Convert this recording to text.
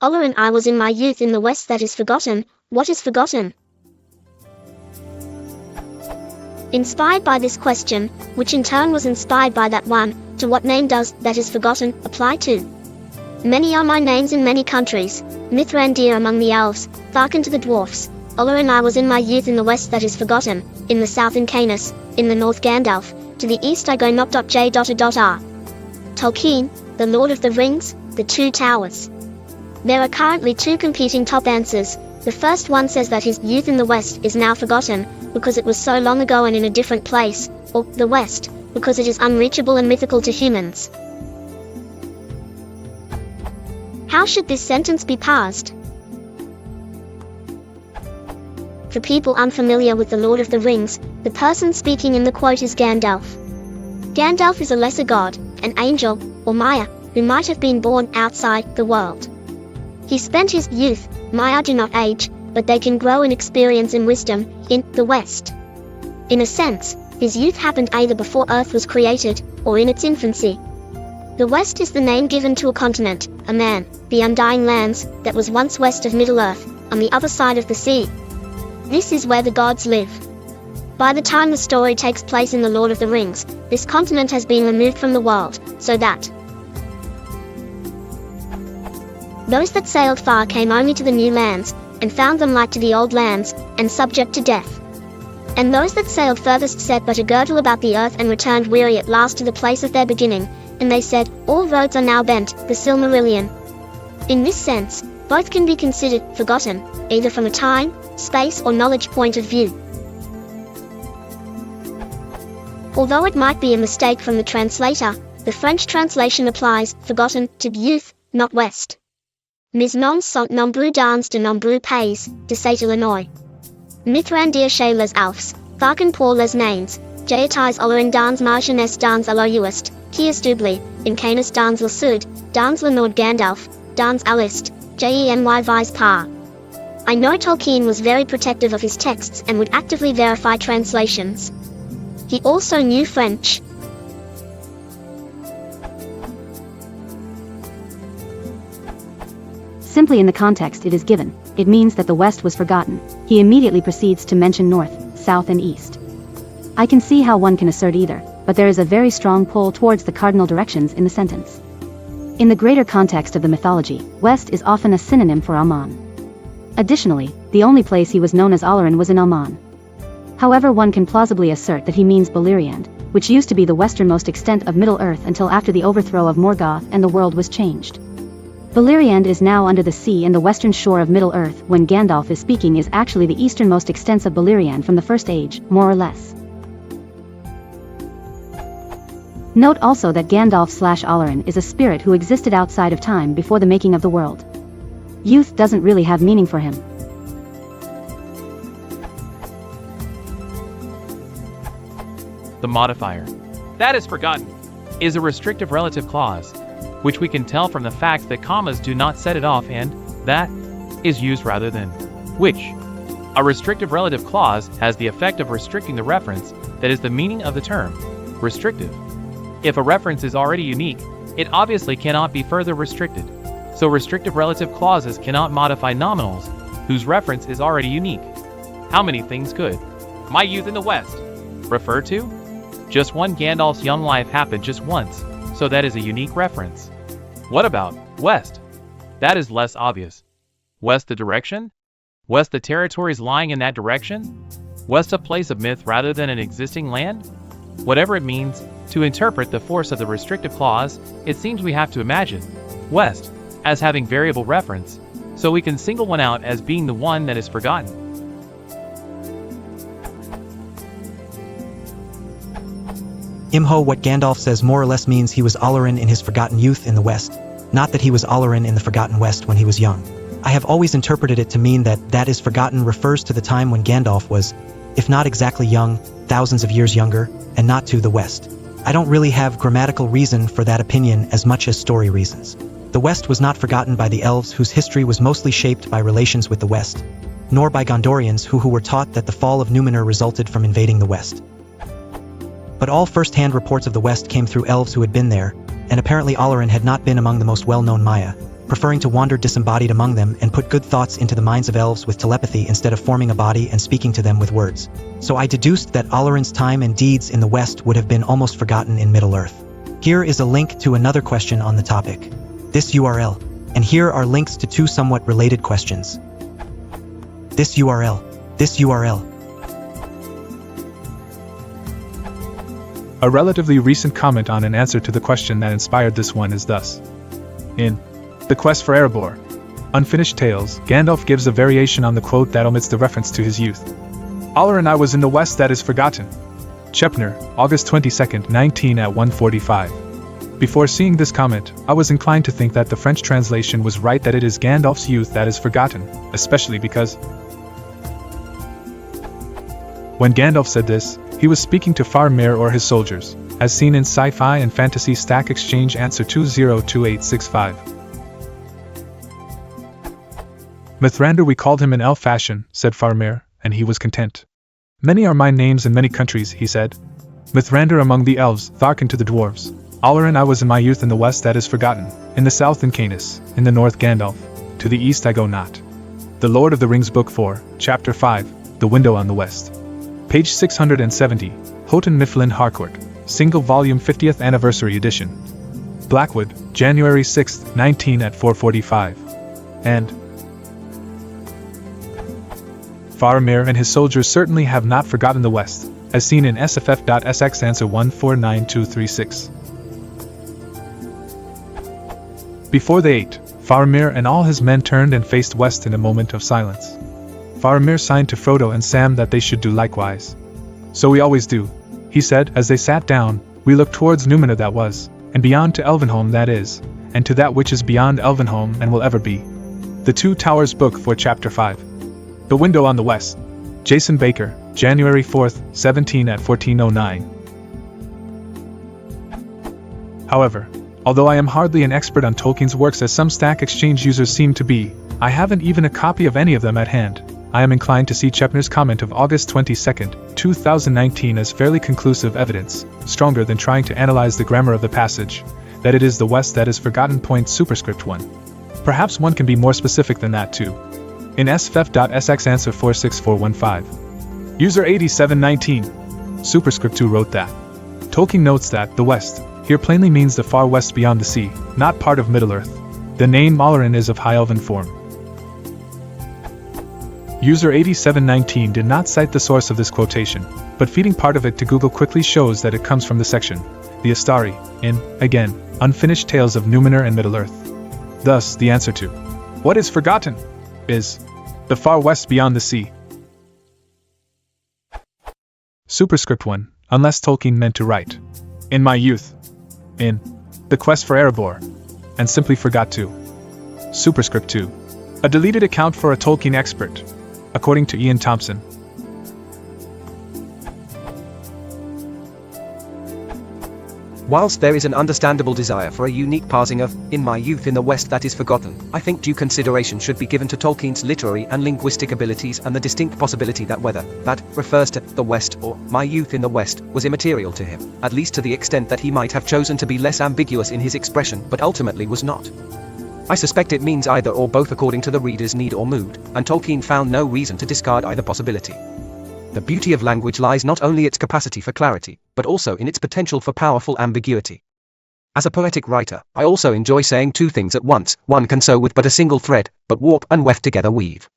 OlóRin, I was in my youth in the West. That is forgotten. What is forgotten? Inspired by this question, which in turn was inspired by that one, to what name does that is forgotten apply to? Many are my names in many countries. Mithrandir among the elves, Tharkan to the dwarfs. OlóRin, I was in my youth in the West. That is forgotten. In the south in Canis, in the north Gandalf. To the east I go not. J.R. Tolkien, The Lord of the Rings, The Two Towers. There are currently two competing top answers. The first one says that his youth in the West is now forgotten, because it was so long ago and in a different place, or the West, because it is unreachable and mythical to humans. How should this sentence be parsed? For people unfamiliar with The Lord of the Rings, the person speaking in the quote is Gandalf. Gandalf is a lesser god, an angel, or Maya, who might have been born outside the world. He spent his youth. Maya do not age, but they can grow in experience and wisdom, in the West. In a sense, his youth happened either before Earth was created, or in its infancy. The West is the name given to a continent, a man, the undying lands, that was once west of Middle-earth, on the other side of the sea. This is where the gods live. By the time the story takes place in The Lord of the Rings, this continent has been removed from the world, so that those that sailed far came only to the new lands, and found them like to the old lands, and subject to death. And those that sailed furthest set but a girdle about the earth and returned weary at last to the place of their beginning, and they said, all roads are now bent, the Silmarillion. In this sense, both can be considered forgotten, either from a time, space or knowledge point of view. Although it might be a mistake from the translator, the French translation applies forgotten to youth, not West. Mais non sont nombreux dans de nombreux pays, de cet Illinois. Mithrandir chez les Alpes, Tharkan pour les nains, Jaitais OlóRin dans ma jeunesse dans l'Ouest, qui est in Canis dans le Sud, dans le Nord Gandalf, dans l'Est, Geny vise par. I know Tolkien was very protective of his texts and would actively verify translations. He also knew French. Simply in the context it is given, it means that the West was forgotten. He immediately proceeds to mention North, South and East. I can see how one can assert either, but there is a very strong pull towards the cardinal directions in the sentence. In the greater context of the mythology, West is often a synonym for Aman. Additionally, the only place he was known as OlóRin was in Aman. However, one can plausibly assert that he means Beleriand, which used to be the westernmost extent of Middle-earth until after the overthrow of Morgoth and the world was changed. Beleriand is now under the sea and the western shore of Middle-earth. When Gandalf is speaking is actually the easternmost extents of Beleriand from the First Age, more or less. Note also that Gandalf/OlóRin is a spirit who existed outside of time before the making of the world. Youth doesn't really have meaning for him. The modifier, that is forgotten, is a restrictive relative clause, which we can tell from the fact that commas do not set it off and that is used rather than which. A restrictive relative clause has the effect of restricting the reference that is the meaning of the term, restrictive. If a reference is already unique, it obviously cannot be further restricted. So restrictive relative clauses cannot modify nominals whose reference is already unique. How many things could my youth in the West refer to? Just one. Gandalf's young life happened just once, so that is a unique reference. What about West? That is less obvious. West the direction? West the territories lying in that direction? West a place of myth rather than an existing land? Whatever it means, to interpret the force of the restrictive clause, it seems we have to imagine West as having variable reference, so we can single one out as being the one that is forgotten. Imho, what Gandalf says more or less means he was OlóRin in his forgotten youth in the West, not that he was OlóRin in the forgotten West when he was young. I have always interpreted it to mean that is forgotten refers to the time when Gandalf was, if not exactly young, thousands of years younger, and not to the West. I don't really have grammatical reason for that opinion as much as story reasons. The West was not forgotten by the elves whose history was mostly shaped by relations with the West, nor by Gondorians who were taught that the fall of Numenor resulted from invading the West. But all first-hand reports of the West came through elves who had been there, and apparently OlóRin had not been among the most well-known Maya, preferring to wander disembodied among them and put good thoughts into the minds of elves with telepathy instead of forming a body and speaking to them with words. So I deduced that OlóRin's time and deeds in the West would have been almost forgotten in Middle-earth. Here is a link to another question on the topic. This URL. And here are links to two somewhat related questions. This URL. This URL. A relatively recent comment on an answer to the question that inspired this one is thus. In The Quest for Erebor, Unfinished Tales, Gandalf gives a variation on the quote that omits the reference to his youth. OlóRin I was in the West that is forgotten. Chepner, August 22, 19 at 1:45. Before seeing this comment, I was inclined to think that the French translation was right, that it is Gandalf's youth that is forgotten, especially because when Gandalf said this, he was speaking to Faramir or his soldiers, as seen in Sci-Fi and Fantasy Stack Exchange Answer 202865. Mithrandir we called him in elf fashion, said Faramir, and he was content. Many are my names in many countries, he said. Mithrandir among the elves, Tharkin to the dwarves. OlóRin I was in my youth in the west that is forgotten, in the south in Canis, in the north Gandalf, to the east I go not. The Lord of the Rings Book 4, Chapter 5, The Window on the West. Page 670, Houghton Mifflin Harcourt, Single Volume 50th Anniversary Edition. Blackwood, January 6, 19 at 4:45. And Faramir and his soldiers certainly have not forgotten the West, as seen in SFF.SX Answer 149236. Before they ate, Faramir and all his men turned and faced west in a moment of silence. Faramir signed to Frodo and Sam that they should do likewise. So we always do, he said as they sat down. We look towards Númenor that was, and beyond to Elvenholm that is, and to that which is beyond Elvenholm and will ever be. The Two Towers Book for Chapter 5. The Window on the West. Jason Baker, January 4th, 17 at 1409. However, although I am hardly an expert on Tolkien's works as some Stack Exchange users seem to be, I haven't even a copy of any of them at hand. I am inclined to see Chepner's comment of August 22, 2019 as fairly conclusive evidence, stronger than trying to analyze the grammar of the passage, that it is the West that is forgotten. Point superscript 1. Perhaps one can be more specific than that too. In sff.sx answer 46415. User 8719. Superscript 2 wrote that. Tolkien notes that the West here plainly means the far west beyond the sea, not part of Middle-earth. The name OlóRin is of High Elven form. User 8719 did not cite the source of this quotation, but feeding part of it to Google quickly shows that it comes from the section, the Astari, in, again, Unfinished Tales of Númenor and Middle-earth. Thus, the answer to what is forgotten is the far west beyond the sea. Superscript 1, unless Tolkien meant to write, in my youth, in The Quest for Erebor, and simply forgot to. Superscript 2, a deleted account for a Tolkien expert, according to Ian Thompson. Whilst there is an understandable desire for a unique parsing of, in my youth in the West that is forgotten, I think due consideration should be given to Tolkien's literary and linguistic abilities and the distinct possibility that whether that refers to the West or my youth in the West was immaterial to him, at least to the extent that he might have chosen to be less ambiguous in his expression but ultimately was not. I suspect it means either or both according to the reader's need or mood, and Tolkien found no reason to discard either possibility. The beauty of language lies not only its capacity for clarity, but also in its potential for powerful ambiguity. As a poetic writer, I also enjoy saying two things at once. One can sew with but a single thread, but warp and weft together weave.